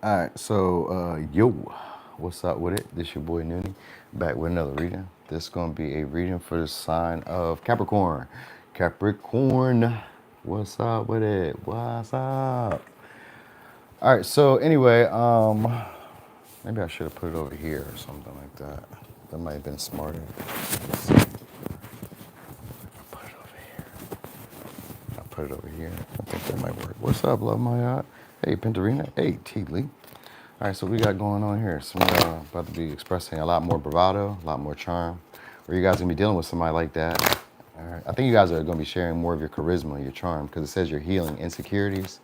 All right, so yo, what's up with it? This your boy Noonie, back with another reading. This is gonna be a reading for the sign of Capricorn. Capricorn, what's up with it? What's up? All right, so anyway, maybe I should have put it over here or something like that. That might have been smarter. Let's see. Put it over here. I'll put it over here. I think that might work. What's up, love my yacht? Hey, Pentarina. Hey, T Lee. All right, so we got going on here. Some about to be expressing a lot more bravado, a lot more charm. Or you guys gonna be dealing with somebody like that. All right, I think you guys are gonna be sharing more of your charisma, your charm, because it says you're healing insecurities,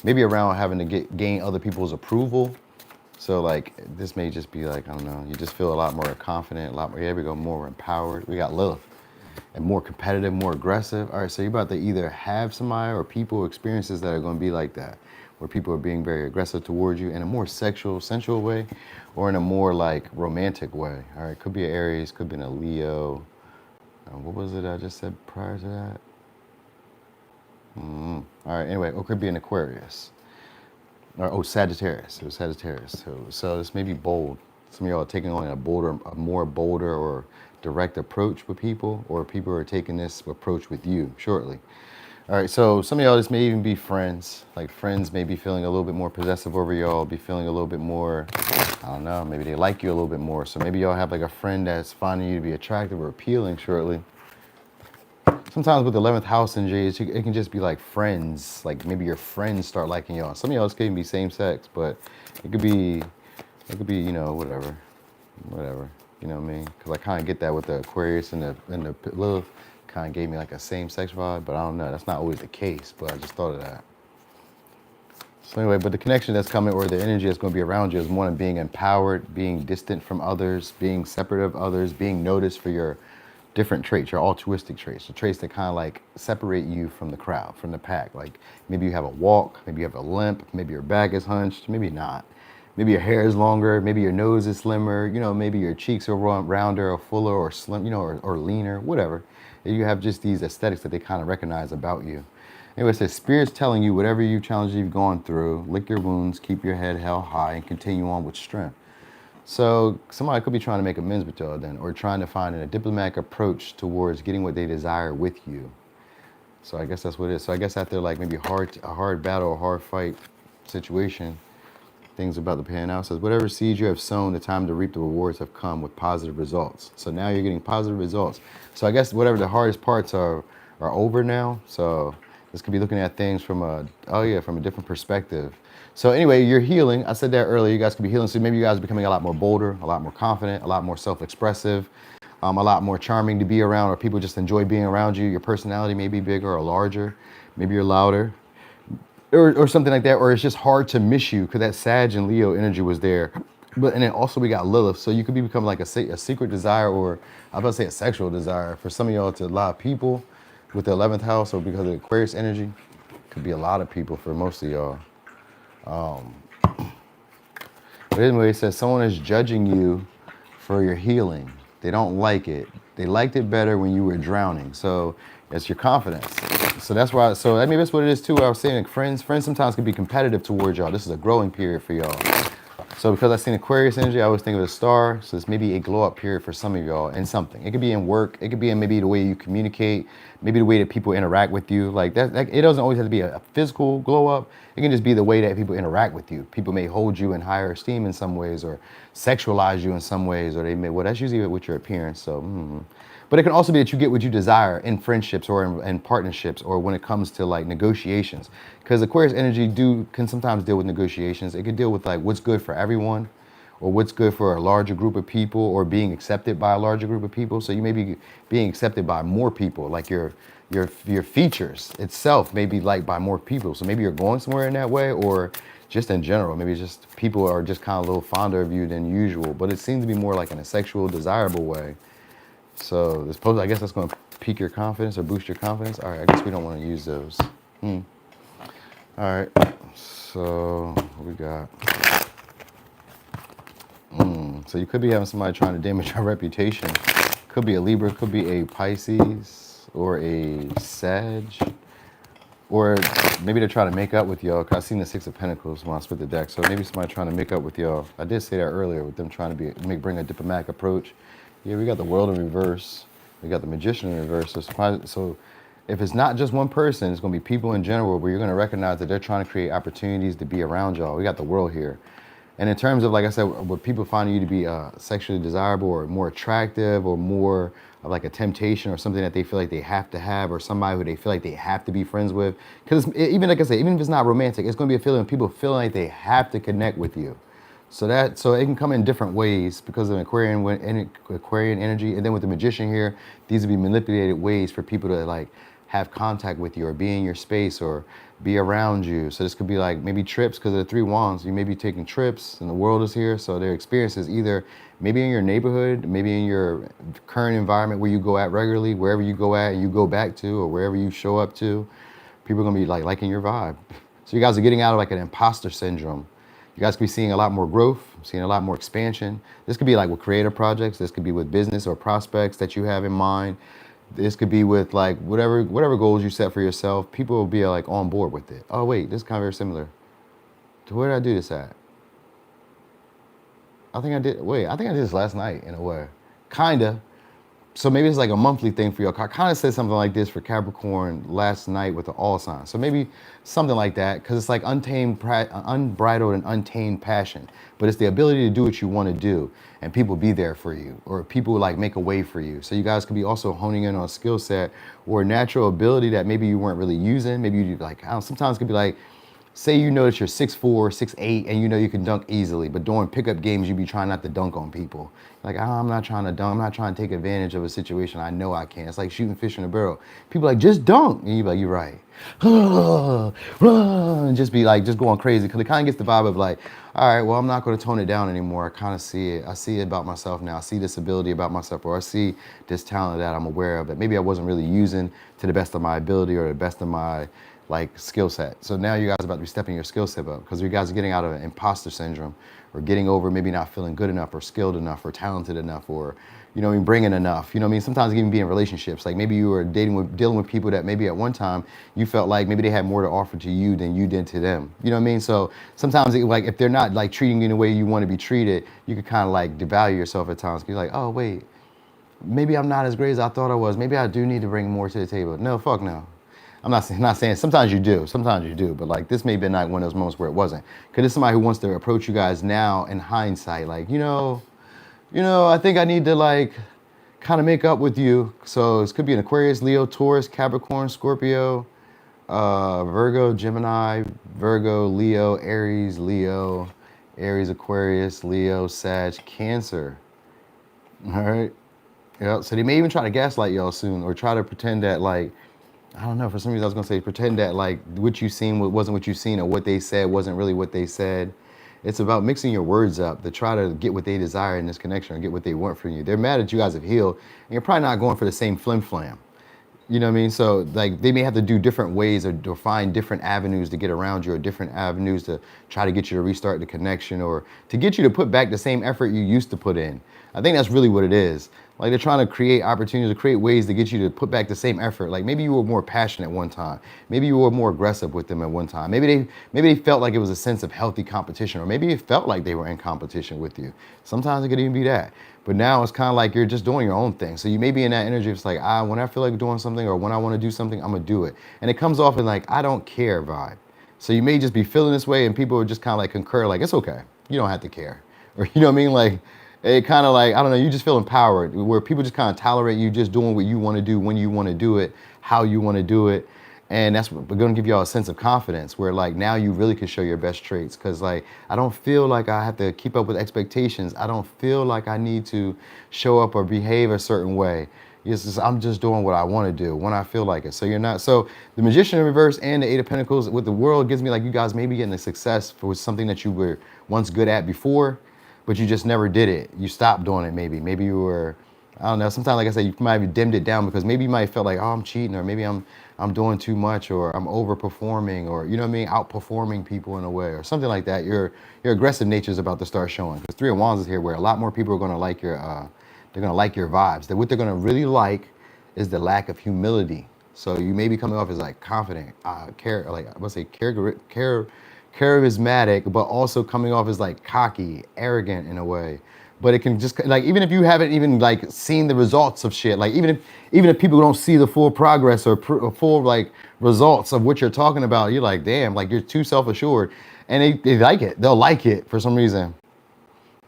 maybe around having to gain other people's approval. So like this may just be like, I don't know, you just feel a lot more confident, a lot more, here we go, more empowered. We got Lilith and more competitive, more aggressive. All right, so you're about to either have somebody or people or experiences that are going to be like that, where people are being very aggressive towards you in a more sexual, sensual way, or in a more like romantic way. All right, could be an Aries, could be a Leo. What was it I just said prior to that? All right, anyway, or could be an Aquarius. Or, oh, Sagittarius. It was Sagittarius. So this may be bold. Some of y'all are taking on a more bolder or direct approach with people, or people are taking this approach with you shortly. All right, so some of y'all, this may even be friends. Like friends may be feeling a little bit more possessive over y'all, be feeling a little bit more, I don't know, maybe they like you a little bit more. So maybe y'all have like a friend that's finding you to be attractive or appealing shortly. Sometimes with the 11th house energy, it can just be like friends. Like maybe your friends start liking y'all. Some of y'all can be same sex, but it could be, whatever. You know what I mean? Because I kind of get that with the Aquarius and the Lilith. Kind of gave me like a same sex vibe, but I don't know. That's not always the case, but I just thought of that. So anyway, but the connection that's coming or the energy that's going to be around you is one of being empowered, being distant from others, being separate of others, being noticed for your different traits, your altruistic traits, the traits that kind of like separate you from the crowd, from the pack. Like maybe you have a walk, maybe you have a limp, maybe your back is hunched, maybe not. Maybe your hair is longer, maybe your nose is slimmer, maybe your cheeks are rounder or fuller or slim, or leaner, whatever. You have just these aesthetics that they kind of recognize about you. Anyway, it says, Spirit's telling you whatever challenges you've gone through, lick your wounds, keep your head held high, and continue on with strength. So somebody could be trying to make amends with y'all then, or trying to find a diplomatic approach towards getting what they desire with you. So I guess that's what it is. So I guess after like maybe a hard battle, a hard fight situation, things about the pan out. It says, whatever seeds you have sown, the time to reap the rewards have come with positive results. So now you're getting positive results. So I guess whatever the hardest parts are over now. So this could be looking at things from from a different perspective. So anyway, you're healing. I said that earlier. You guys could be healing. So maybe you guys are becoming a lot more bolder, a lot more confident, a lot more self-expressive, a lot more charming to be around, or people just enjoy being around you. Your personality may be bigger or larger. Maybe you're louder. Or something like that, or it's just hard to miss you because that Sag and Leo energy was there. And then also we got Lilith, so you could be becoming like a secret desire, or I was about to say a sexual desire for some of y'all, to a lot of people with the 11th house, or because of the Aquarius energy, could be a lot of people for most of y'all. But anyway, it says someone is judging you for your healing. They don't like it. They liked it better when you were drowning. So it's your confidence. So that's why. So I mean, that's what it is too. I was saying, like, friends sometimes can be competitive towards y'all. This is a growing period for y'all. So because I seen Aquarius energy, I always think of a star. So it's maybe a glow up period for some of y'all in something. It could be in work. It could be in maybe the way you communicate, maybe the way that people interact with you. Like that it doesn't always have to be a physical glow up. It can just be the way that people interact with you. People may hold you in higher esteem in some ways, or sexualize you in some ways, or they may, well, that's usually with your appearance. So, But it can also be that you get what you desire in friendships or in partnerships, or when it comes to like negotiations. Because Aquarius energy can sometimes deal with negotiations. It could deal with like what's good for everyone, or what's good for a larger group of people, or being accepted by a larger group of people. So you may be being accepted by more people, like your features itself may be liked by more people. So maybe you're going somewhere in that way, or just in general, maybe just people are just kind of a little fonder of you than usual. But it seems to be more like in a sexual, desirable way. So I guess that's going to pique your confidence or boost your confidence. All right, I guess we don't want to use those. All right, so what we got? So you could be having somebody trying to damage your reputation. Could be a Libra, could be a Pisces, or a Sag. Or maybe they're trying to make up with y'all. Cause I seen the Six of Pentacles when I split the deck. So maybe somebody trying to make up with y'all. I did say that earlier with them trying to bring a diplomatic approach. Yeah, we got the World in reverse. We got the Magician in reverse. So if it's not just one person, it's going to be people in general where you're going to recognize that they're trying to create opportunities to be around y'all. We got the World here. And in terms of, like I said, what people finding you to be sexually desirable or more attractive or more of like a temptation or something that they feel like they have to have or somebody who they feel like they have to be friends with. Because even like I said, even if it's not romantic, it's going to be a feeling of people feeling like they have to connect with you. So it can come in different ways because of Aquarian energy. And then with the Magician here, these would be manipulated ways for people to like have contact with you or be in your space or be around you. So this could be like maybe trips because of the 3 wands. You may be taking trips and the world is here. So their experiences either maybe in your neighborhood, maybe in your current environment where you go at regularly, wherever you go at and you go back to or wherever you show up to, people are going to be like liking your vibe. So you guys are getting out of like an imposter syndrome. You guys could be seeing a lot more growth, seeing a lot more expansion. This could be like with creative projects. This could be with business or prospects that you have in mind. This could be with like whatever goals you set for yourself. People will be like on board with it. Oh wait, this is kind of very similar to where did I do this at? I think I did this last night in a way. Kinda. So maybe it's like a monthly thing for you. I kind of said something like this for Capricorn last night with the all sign. So maybe something like that, because it's like unbridled and untamed passion. But it's the ability to do what you want to do and people be there for you or people like make a way for you. So you guys could be also honing in on a skill set or a natural ability that maybe you weren't really using. Maybe you like, I don't know, sometimes it could be like, say you know that you're 6'4", 6'8", and you know you can dunk easily, but during pickup games you be trying not to dunk on people. Like, I'm not trying to dunk. I'm not trying to take advantage of a situation I know I can. It's like shooting fish in a barrel. People are like, just dunk. And you be like, you're right. And just be like, just going crazy. Because it kind of gets the vibe of like, all right, well, I'm not going to tone it down anymore. I kind of see it. I see it about myself now. I see this ability about myself, or I see this talent that I'm aware of that maybe I wasn't really using to the best of my ability or the best of my like skill set. So now you guys are about to be stepping your skill set up because you guys are getting out of imposter syndrome or getting over maybe not feeling good enough or skilled enough or talented enough or, you know what I mean, bringing enough. You know what I mean? Sometimes even be in relationships. Like maybe you were dealing with people that maybe at one time you felt like maybe they had more to offer to you than you did to them. You know what I mean? So sometimes like if they're not like treating you in the way you want to be treated, you could kind of like devalue yourself at times. You're like, oh wait, maybe I'm not as great as I thought I was. Maybe I do need to bring more to the table. No, fuck no. I'm not saying sometimes you do, but like this may be not one of those moments where it wasn't. Because it's somebody who wants to approach you guys now in hindsight, like, I think I need to like kind of make up with you. So it could be an Aquarius, Leo, Taurus, Capricorn, Scorpio, Virgo, Gemini, Virgo, Leo, Aries, Aquarius, Leo, Sag, Cancer. All right. Yeah. So they may even try to gaslight y'all soon or try to pretend that like, I don't know, for some reason I was gonna say pretend that like what you seen wasn't what you seen or what they said wasn't really what they said. It's about mixing your words up to try to get what they desire in this connection or get what they want from you. They're mad that you guys have healed and you're probably not going for the same flim flam. You know what I mean? So like they may have to do different ways or find different avenues to get around you or different avenues to try to get you to restart the connection or to get you to put back the same effort you used to put in. I think that's really what it is. Like they're trying to create opportunities to create ways to get you to put back the same effort. Like maybe you were more passionate one time. Maybe you were more aggressive with them at one time. Maybe they felt like it was a sense of healthy competition, or maybe it felt like they were in competition with you. Sometimes it could even be that. But now it's kind of like you're just doing your own thing. So you may be in that energy. It's like, when I feel like doing something or when I want to do something, I'm going to do it. And it comes off in like, I don't care vibe. So you may just be feeling this way and people are just kind of like concur, like, it's okay. You don't have to care. Or, you know what I mean? Like, it kind of like, I don't know, you just feel empowered where people just kind of tolerate you just doing what you want to do, when you want to do it, how you want to do it. And that's what we're going to give y'all a sense of confidence where like now you really can show your best traits. Cause like, I don't feel like I have to keep up with expectations. I don't feel like I need to show up or behave a certain way. I'm just doing what I want to do when I feel like it. So you're not, so the Magician in reverse and the Eight of Pentacles with the World gives me like you guys maybe getting the success for something that you were once good at before, but you just never did it. You stopped doing it maybe. Maybe you were, I don't know, sometimes like I said, you might have dimmed it down because maybe you might have felt like, oh, I'm cheating, or maybe I'm doing too much, or I'm overperforming, or you know what I mean, outperforming people in a way, or something like that. Your aggressive nature is about to start showing. Because Three of Wands is here where a lot more people are gonna like your vibes. That what they're gonna really like is the lack of humility. So you may be coming off as like confident, charismatic, but also coming off as like cocky, arrogant in a way. But it can just like, even if you haven't even like seen the results of shit, like even if people don't see the full progress or full like results of what you're talking about, you're like, damn, like you're too self-assured, and they like it. They'll like it for some reason.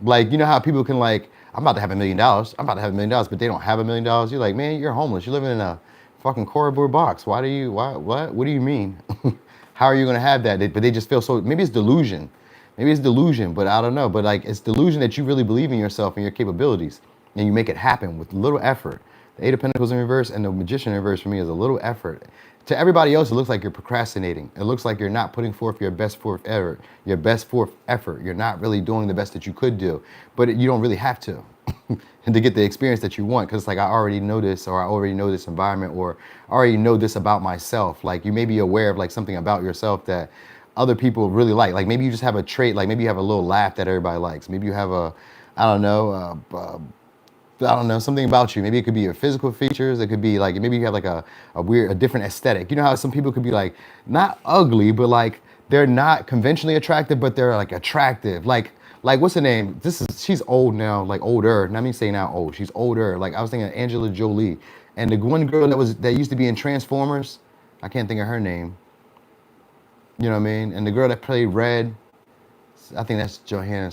Like, you know how people can like, I'm about to have $1 million. I'm about to have $1 million, but they don't have $1 million. You're like, man, you're homeless. You're living in a fucking cardboard box. What do you mean? How are you gonna have that? But they just feel so, maybe it's delusion. Maybe it's delusion, but I don't know. But like, it's delusion that you really believe in yourself and your capabilities, and you make it happen with little effort. The Eight of Pentacles in reverse and the Magician in reverse for me is a little effort. To everybody else, it looks like you're procrastinating. It looks like you're not putting forth your best forth effort. Your best forth effort. You're not really doing the best that you could do, but you don't really have to, and to get the experience that you want. Because it's like, I already know this, or I already know this environment, or I already know this about myself. Like, you may be aware of like something about yourself that other people really like. Like, maybe you just have a trait. Like, maybe you have a little laugh that everybody likes. Maybe you have a, I don't know, something about you. Maybe it could be your physical features. It could be like, maybe you have like a different aesthetic. You know how some people could be like, not ugly, but like they're not conventionally attractive, but they're like attractive. Like what's her name? She's old now, like older. Not me saying now old. She's older. Like, I was thinking of Angela Jolie, and the one girl that used to be in Transformers. I can't think of her name. You know what I mean? And the girl that played Red, I think that's Johanna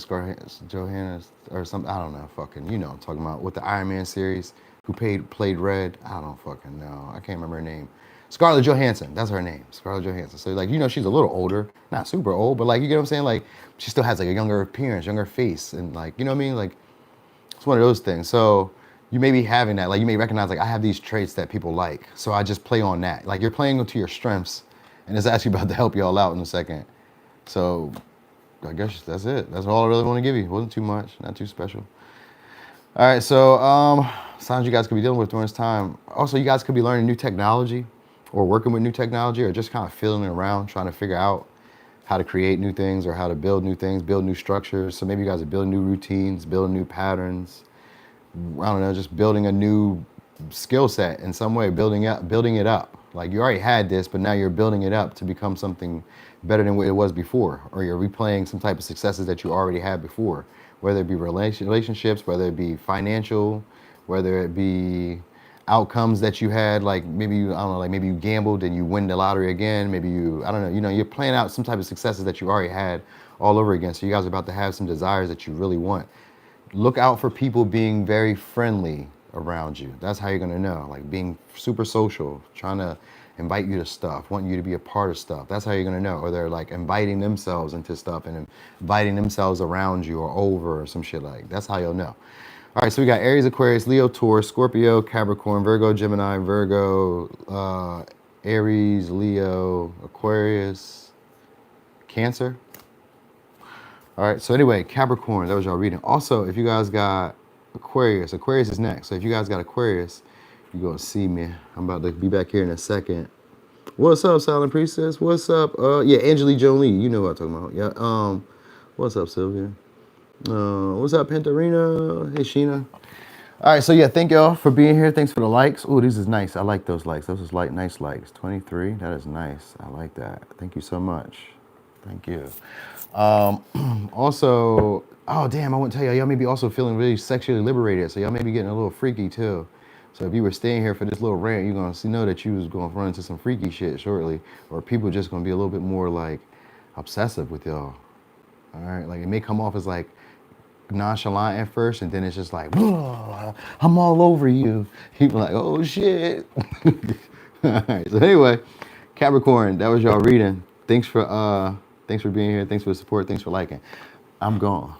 or something. I don't know. Fucking, you know what I'm talking about, with the Iron Man series, who played Red. I don't fucking know. I can't remember her name. Scarlett Johansson. That's her name. Scarlett Johansson. So like, you know, she's a little older, not super old, but like, you get what I'm saying? Like, she still has like a younger appearance, younger face, and like, you know what I mean? Like, it's one of those things. So you may be having that. Like, you may recognize like, I have these traits that people like, so I just play on that. Like, you're playing to your strengths, and it's actually about to help you all out in a second. So I guess that's it. That's all I really want to give you. It wasn't too much, not too special. All right, so signs you guys could be dealing with during this time. Also, you guys could be learning new technology, or working with new technology, or just kind of feeling around, trying to figure out how to create new things, or how to build new things, build new structures. So maybe you guys are building new routines, building new patterns. I don't know, just building a new skill set in some way, building it up. Like, you already had this, but now you're building it up to become something better than what it was before, or you're replaying some type of successes that you already had before, whether it be relationships, whether it be financial, whether it be outcomes that you had, like maybe you, I don't know, like maybe you gambled and you win the lottery again. Maybe you, I don't know, you know, you're playing out some type of successes that you already had all over again. So you guys are about to have some desires that you really want. Look out for people being very friendly around you. That's how you're gonna know, like being super social, trying to invite you to stuff, wanting you to be a part of stuff. That's how you're gonna know. Or they're like inviting themselves into stuff and inviting themselves around you or over or some shit like. That's how you'll know. All right, so we got Aries, Aquarius, Leo, Taurus, Scorpio, Capricorn, Virgo, Gemini, Virgo, Aries, Leo, Aquarius, Cancer. All right, so anyway, Capricorn, that was y'all reading. Also, if you guys got Aquarius is next. So if you guys got Aquarius, you're gonna see me. I'm about to be back here in a second. What's up, Silent Priestess? What's up? Yeah, Angelique Jolie, you know what I'm talking about. Yeah, what's up, Sylvia? What's up, Pentarina? Hey, Sheena. All right, so yeah, thank y'all for being here. Thanks for the likes. Oh, this is nice. I like those likes. Those is like nice likes. 23, that is nice. I like that. Thank you so much. Thank you. Also, oh damn, I want to tell y'all may be also feeling really sexually liberated. So y'all may be getting a little freaky too. So if you were staying here for this little rant, you're gonna know that you was gonna run into some freaky shit shortly, or people just gonna be a little bit more like obsessive with y'all. All right, like it may come off as like nonchalant at first, and then it's just like, I'm all over you. People like, oh shit. All right, so anyway, Capricorn, that was y'all reading. Thanks for being here. Thanks for the support. Thanks for liking. I'm gone.